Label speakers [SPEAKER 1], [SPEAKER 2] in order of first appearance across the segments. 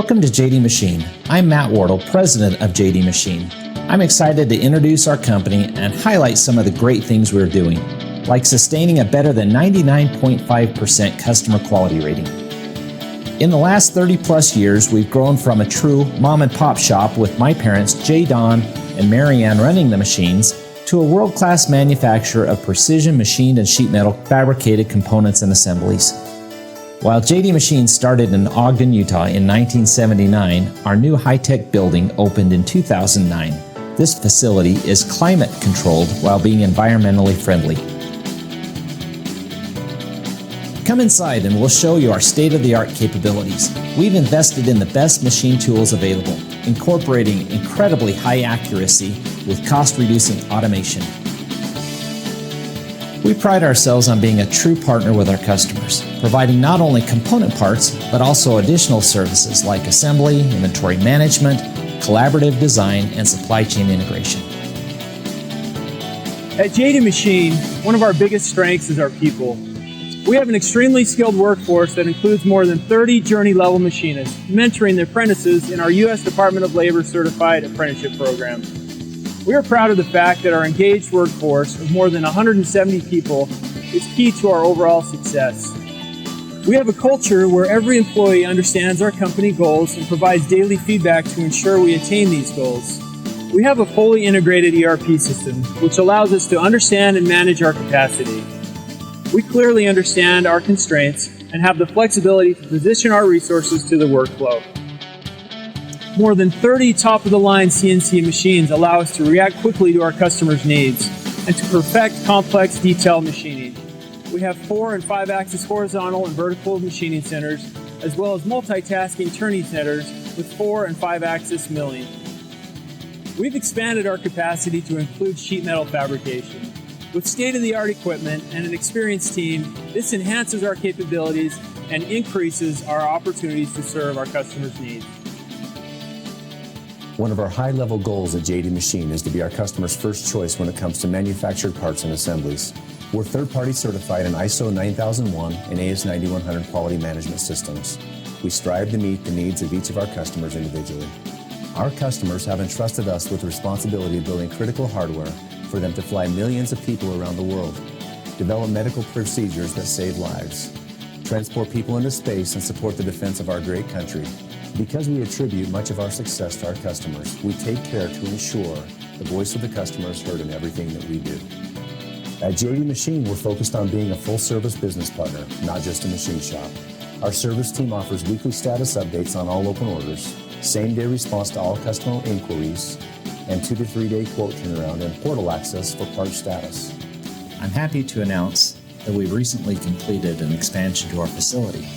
[SPEAKER 1] Welcome to JD Machine. I'm Matt Wardle, president of JD Machine. I'm excited to introduce our company and highlight some of the great things we're doing, like sustaining a better than 99.5% customer quality rating. In the last 30 plus years, we've grown from a true mom and pop shop with my parents, Jay Don and Mary Ann, running the machines, to a world-class manufacturer of precision machined and sheet metal fabricated components and assemblies. While JD Machine started in Ogden, Utah in 1979, our new high-tech building opened in 2009. This facility is climate controlled while being environmentally friendly. Come inside and we'll show you our state-of-the-art capabilities. We've invested in the best machine tools available, incorporating incredibly high accuracy with cost-reducing automation. We pride ourselves on being a true partner with our customers, providing not only component parts, but also additional services like assembly, inventory management, collaborative design, and supply chain integration.
[SPEAKER 2] At JD Machine, one of our biggest strengths is our people. We have an extremely skilled workforce that includes more than 30 journey-level machinists, mentoring the apprentices in our U.S. Department of Labor Certified Apprenticeship Program. We are proud of the fact that our engaged workforce of more than 170 people is key to our overall success. We have a culture where every employee understands our company goals and provides daily feedback to ensure we attain these goals. We have a fully integrated ERP system, which allows us to understand and manage our capacity. We clearly understand our constraints and have the flexibility to position our resources to the workflow. More than 30 top-of-the-line CNC machines allow us to react quickly to our customers' needs and to perfect complex detail machining. We have 4- and 5-axis horizontal and vertical machining centers, as well as multitasking turning centers with 4- and 5-axis milling. We've expanded our capacity to include sheet metal fabrication. With state-of-the-art equipment and an experienced team, this enhances our capabilities and increases our opportunities to serve our customers' needs.
[SPEAKER 3] One of our high-level goals at JD Machine is to be our customer's first choice when it comes to manufactured parts and assemblies. We're third-party certified in ISO 9001 and AS9100 quality management systems. We strive to meet the needs of each of our customers individually. Our customers have entrusted us with the responsibility of building critical hardware for them to fly millions of people around the world, develop medical procedures that save lives, transport people into space, and support the defense of our great country. Because we attribute much of our success to our customers, we take care to ensure the voice of the customer is heard in everything that we do. At JD Machine, we're focused on being a full-service business partner, not just a machine shop. Our service team offers weekly status updates on all open orders, same-day response to all customer inquiries, and 2 to 3 day quote turnaround and portal access for part status.
[SPEAKER 1] I'm happy to announce that we've recently completed an expansion to our facility.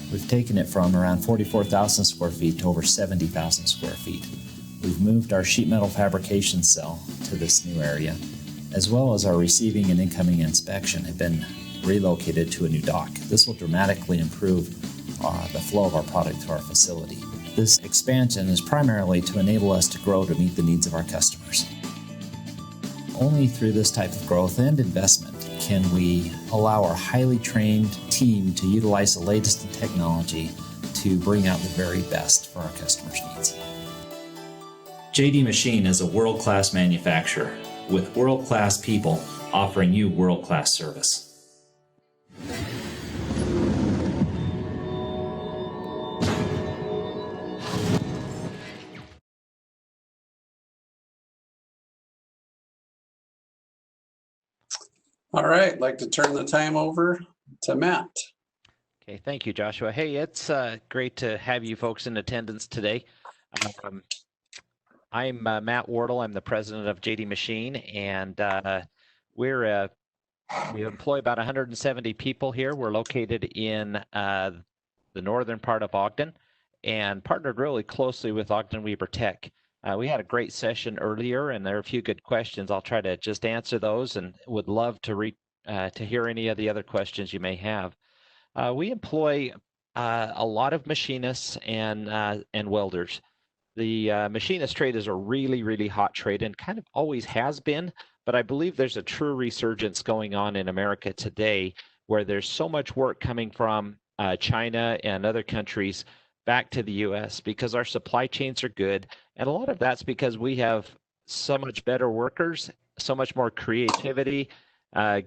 [SPEAKER 1] We've taken it from around 44,000 square feet to over 70,000 square feet. We've moved our sheet metal fabrication cell to this new area, as well as our receiving and incoming inspection have been relocated to a new dock. This will dramatically improve the flow of our product through our facility. This expansion is primarily to enable us to grow to meet the needs of our customers. Only through this type of growth and investment can we allow our highly trained team to utilize the latest in technology to bring out the very best for our customers' needs. JD Machine is a world-class manufacturer with world-class people offering you world-class service.
[SPEAKER 4] All right, I'd like to turn the time over to Matt.
[SPEAKER 5] Okay, thank you, Joshua. Hey, it's great to have you folks in attendance today. I'm Matt Wardle. I'm the president of JD Machine, and we employ about 170 people here. We're located in the northern part of Ogden and partnered really closely with Ogden Weber Tech. We had a great session earlier, and there are a few good questions. I'll try to just answer those, and would love to hear any of the other questions you may have. We employ a lot of machinists and welders. The machinist trade is a really, really hot trade and kind of always has been, but I believe there's a true resurgence going on in America today where there's so much work coming from China and other countries back to the U.S. because our supply chains are good. And a lot of that's because we have so much better workers, so much more creativity,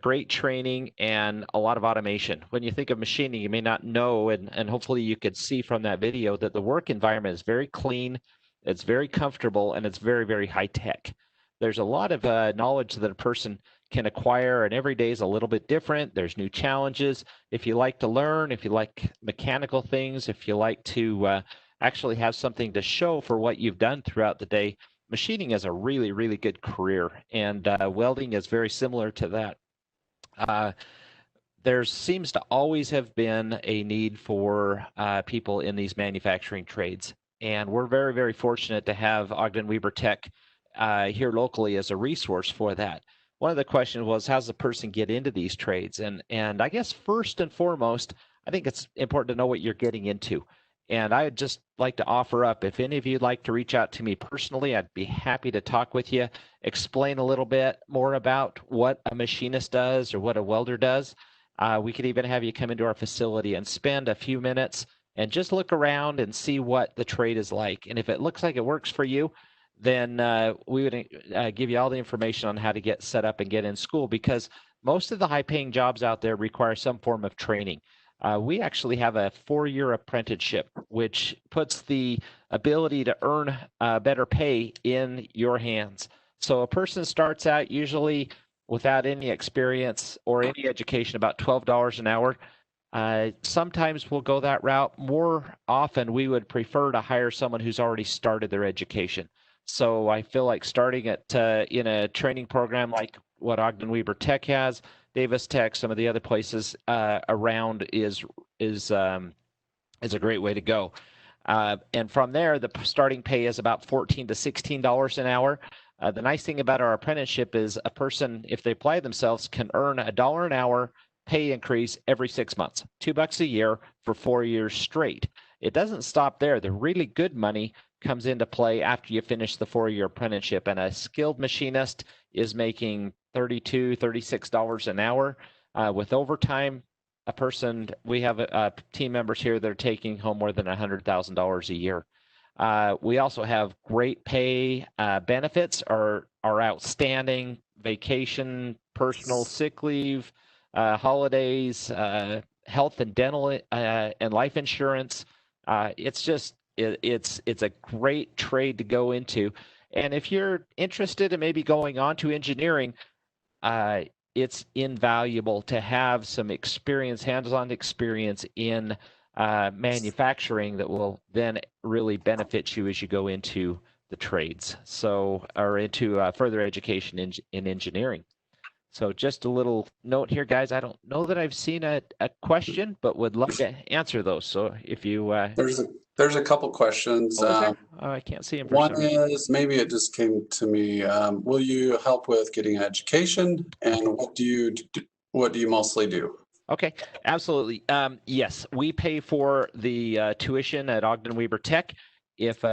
[SPEAKER 5] great training, and a lot of automation. When you think of machining, you may not know, and hopefully you could see from that video that the work environment is very clean, it's very comfortable, and it's very, very high tech. There's a lot of knowledge that a person can acquire, and every day is a little bit different. There's new challenges. If you like to learn, if you like mechanical things, if you like to actually have something to show for what you've done throughout the day, machining is a really, really good career, and welding is very similar to that. There seems to always have been a need for people in these manufacturing trades, and we're very, very fortunate to have Ogden Weber Tech here locally as a resource for that. One of the questions was, how's the person get into these trades? And I guess first and foremost, I think it's important to know what you're getting into. And I'd just like to offer up, if any of you'd like to reach out to me personally, I'd be happy to talk with you, explain a little bit more about what a machinist does or what a welder does. We could even have you come into our facility and spend a few minutes and just look around and see what the trade is like. And if it looks like it works for you, then we would give you all the information on how to get set up and get in school, because most of the high-paying jobs out there require some form of training. We actually have a 4-year apprenticeship, which puts the ability to earn better pay in your hands. So a person starts out usually without any experience or any education, about $12 an hour. Sometimes we'll go that route. More often, we would prefer to hire someone who's already started their education. So I feel like starting at in a training program like what Ogden Weber Tech has, Davis Tech, some of the other places around is a great way to go. And from there, the starting pay is about $14 to $16 an hour. The nice thing about our apprenticeship is a person, if they apply themselves, can earn $1 an hour pay increase every 6 months, $2 a year for 4 years straight. It doesn't stop there. The really good money comes into play after you finish the 4-year apprenticeship, and a skilled machinist is making $32, $36 an hour. With overtime, we have team members here that are taking home more than $100,000 a year. We also have great pay. Benefits are outstanding: vacation, personal sick leave, holidays, health and dental and life insurance. It's a great trade to go into. And if you're interested in maybe going on to engineering, it's invaluable to have some experience, hands-on experience in manufacturing that will then really benefit you as you go into the trades, or into further education in engineering. So just a little note here, guys. I don't know that I've seen a question, but would love to answer those. So if you
[SPEAKER 4] there's a couple questions.
[SPEAKER 5] I can't see them.
[SPEAKER 4] One is, maybe it just came to me. Will you help with getting an education, and what do you mostly do?
[SPEAKER 5] Okay, absolutely. Yes, we pay for the tuition at Ogden Weber Tech. If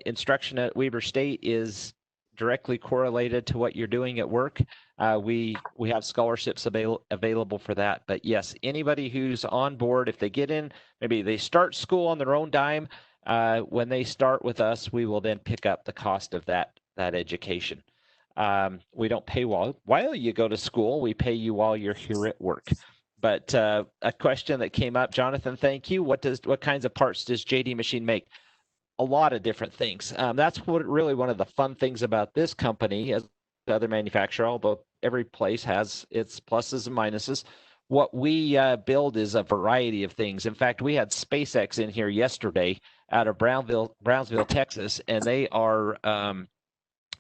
[SPEAKER 5] instruction at Weber State is directly correlated to what you're doing at work, we have scholarships available for that. But yes, anybody who's on board, if they get in, maybe they start school on their own dime, when they start with us, we will then pick up the cost of that education. We don't pay while you go to school. We pay you while you're here at work. But a question that came up, Jonathan, thank you. What kinds of parts does JD Machine make? A lot of different things. That's really one of the fun things about this company as the other manufacturer, although every place has its pluses and minuses. What we build is a variety of things. In fact, we had SpaceX in here yesterday out of Brownsville, Texas, and they are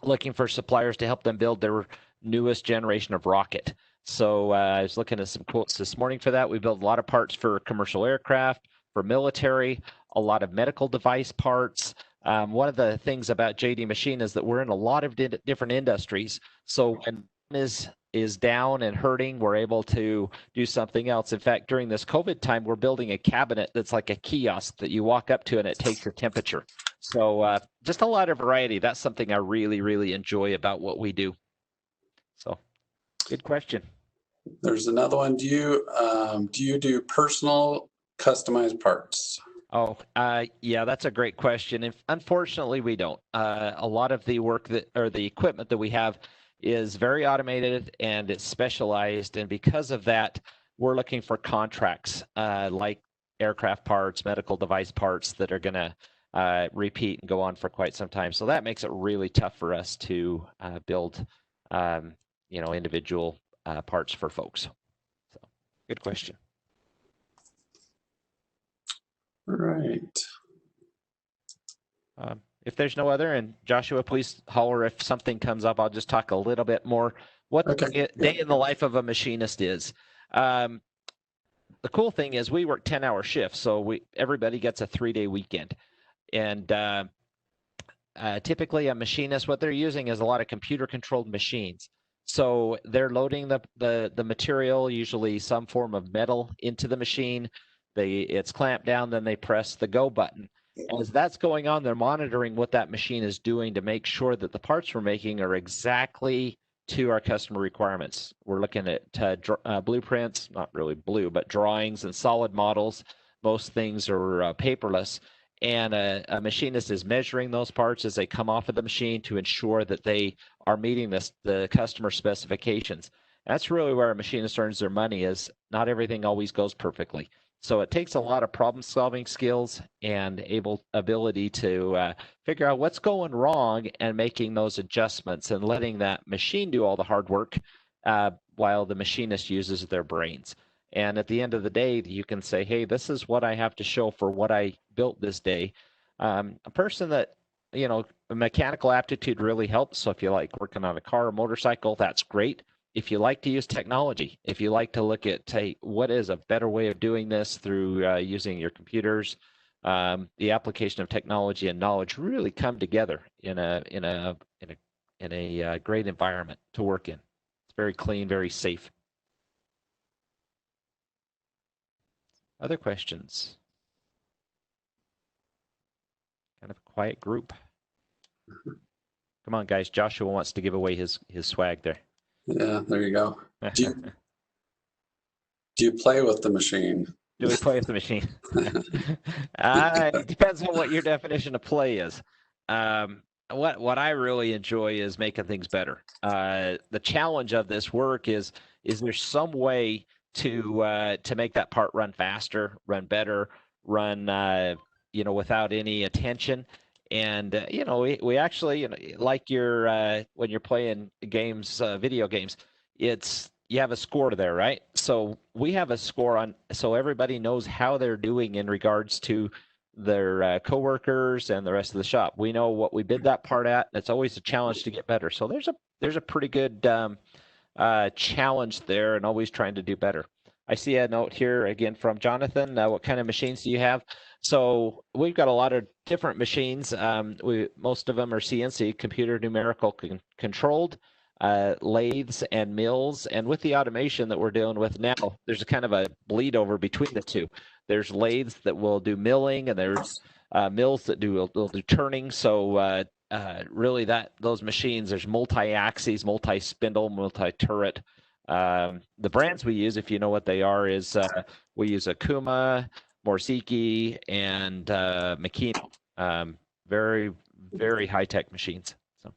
[SPEAKER 5] looking for suppliers to help them build their newest generation of rocket. So I was looking at some quotes this morning for that. We build a lot of parts for commercial aircraft, for military, a lot of medical device parts. One of the things about JD Machine is that we're in a lot of different industries. So when one is down and hurting, we're able to do something else. In fact, during this COVID time, we're building a cabinet that's like a kiosk that you walk up to and it takes your temperature. So just a lot of variety. That's something I really, really enjoy about what we do. So good question.
[SPEAKER 4] There's another one. Do you do personal customized parts?
[SPEAKER 5] Yeah, that's a great question. And unfortunately, we don't. A lot of the work or the equipment that we have is very automated and it's specialized. And because of that, we're looking for contracts like aircraft parts, medical device parts that are going to repeat and go on for quite some time. So that makes it really tough for us to build, individual parts for folks. So, good question.
[SPEAKER 4] Right.
[SPEAKER 5] If there's no other, and Joshua, please holler if something comes up. I'll just talk a little bit more what day in the life of a machinist is. The cool thing is we work 10-hour shifts, so everybody gets a 3-day weekend. And typically a machinist, what they're using is a lot of computer-controlled machines. So they're loading the material, usually some form of metal, into the machine. It's clamped down, then they press the go button. As that's going on, they're monitoring what that machine is doing to make sure that the parts we're making are exactly to our customer requirements. We're looking at blueprints, not really blue, but drawings and solid models. Most things are paperless. And a machinist is measuring those parts as they come off of the machine to ensure that they are meeting the customer specifications. That's really where a machinist earns their money, is not everything always goes perfectly. So it takes a lot of problem-solving skills and ability to figure out what's going wrong and making those adjustments and letting that machine do all the hard work while the machinist uses their brains. And at the end of the day, you can say, hey, this is what I have to show for what I built this day. A person that, mechanical aptitude really helps. So if you like working on a car or motorcycle, that's great. If you like to use technology, if you like to look at, hey, what is a better way of doing this through using your computers, the application of technology and knowledge really come together in a great environment to work in. It's very clean, very safe. Other questions? Kind of a quiet group. Come on, guys. Joshua wants to give away his swag there.
[SPEAKER 4] Yeah, there you go. Do you play with the machine?
[SPEAKER 5] Do we play with the machine? It depends on what your definition of play is. What I really enjoy is making things better. The challenge of this work is there some way to make that part run faster, run better, run without any attention. And we actually, like when you're playing games, video games, you have a score there, right? So we have a score so everybody knows how they're doing in regards to their coworkers and the rest of the shop. We know what we bid that part at. It's always a challenge to get better. So there's a pretty good challenge there, and always trying to do better. I see a note here again from Jonathan. What kind of machines do you have? So we've got a lot of different machines. Most of them are CNC, computer numerical controlled, lathes and mills. And with the automation that we're dealing with now, there's a kind of a bleed over between the two. There's lathes that will do milling, and there's mills that will do turning. So really those machines, there's multi-axis, multi-spindle, multi-turret. The brands we use, if you know what they are, is we use Akuma, Morsiki, and Makino. Very, very high-tech machines. So,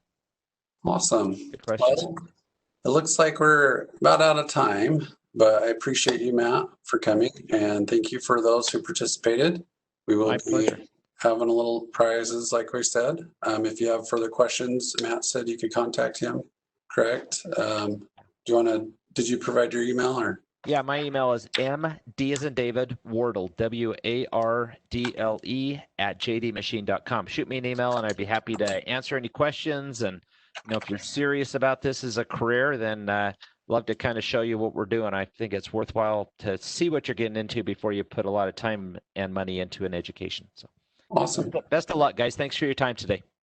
[SPEAKER 4] awesome.
[SPEAKER 5] Good questions.
[SPEAKER 4] Well, it looks like we're about out of time, but I appreciate you, Matt, for coming, and thank you for those who participated. We will be having a little prizes, like we said. If you have further questions, Matt said you could contact him, correct? Did you provide your email or?
[SPEAKER 5] Yeah, my email is md as in David, Wardle, Wardle @jdmachine.com. Shoot me an email and I'd be happy to answer any questions. And if you're serious about this as a career, then love to kind of show you what we're doing. I think it's worthwhile to see what you're getting into before you put a lot of time and money into an education. So
[SPEAKER 4] awesome.
[SPEAKER 5] Best of luck, guys. Thanks for your time today.